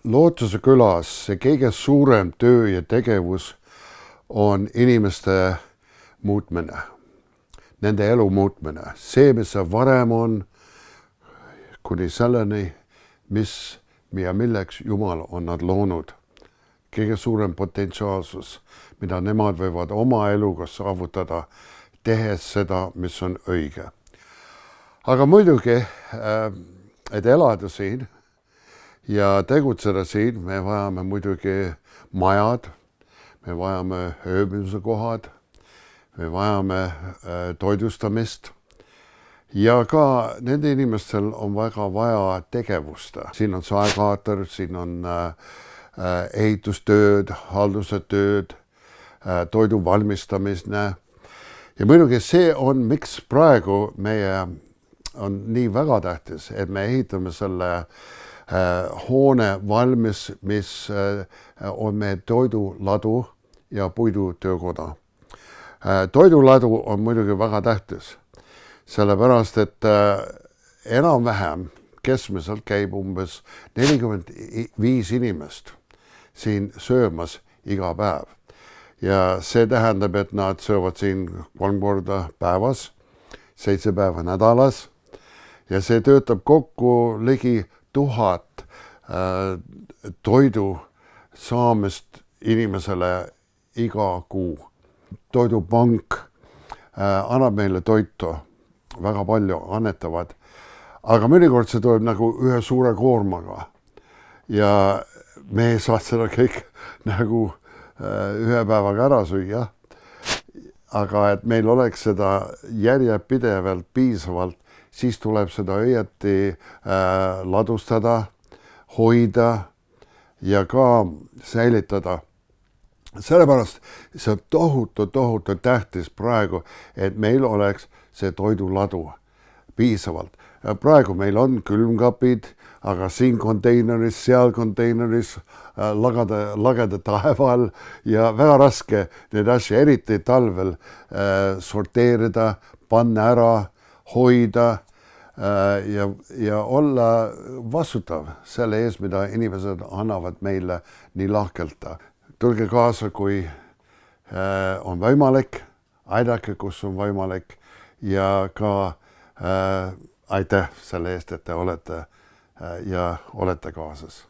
Lootuse külas see kõige suurem töö ja tegevus on inimeste muutmine, nende elu muutmine. See, mis see varem on, kuni selleni, mis ja milleks Jumal on nad loonud. Kõige suurem potentsiaalsus, mida nemad võivad oma eluga saavutada, tehes seda, mis on õige. Aga muidugi, et elada siin ja tegutseda siin, me vajame muidugi majad, me vajame ööbimise kohad, me vajame toidustamist ja ka nende inimestel on väga vaja tegevust. Siin on saekaater, siin on ehitustööd, haldustööd, toidu valmistamine. Ja muidugi see on, miks praegu meie on nii väga tähtis, et me ehitame selle hoone valmis, mis on meie toiduladu ja puidutöökoda. Toiduladu on muidugi väga tähtis, sellepärast, et enam-vähem keskmiselt käib umbes 45 inimest siin söömas iga päev. Ja see tähendab, et nad söövad siin 3 korda päevas, 7 päeva nädalas ja see töötab kokku ligi 1000 toidu saamist inimesele iga kuu. Toidupank annab meile toitu, väga palju annetavad, aga mõnikord see tuleb nagu ühe suure koormaga ja me ei saa seda kõik nagu ühe päevaga ära süüa, aga et meil oleks seda järjepidevalt piisavalt, siis tuleb seda õieti ladustada, hoida ja ka säilitada. Sellepärast see on tohutu tähtis praegu, et meil oleks see toiduladu piisavalt. Praegu meil on külmkapid, aga siin konteineris, seal konteineris, lageda taeval ja väga raske need asju, eriti talvel sorteerida, panna ära, hoida ja olla vastutav selle ees, mida inimesed annavad meile nii lahkelt. Tulge kaasa, kui on võimalik, aidake, kus on võimalik ja ka aitäh selle eest, et te olete ja olete kaasas.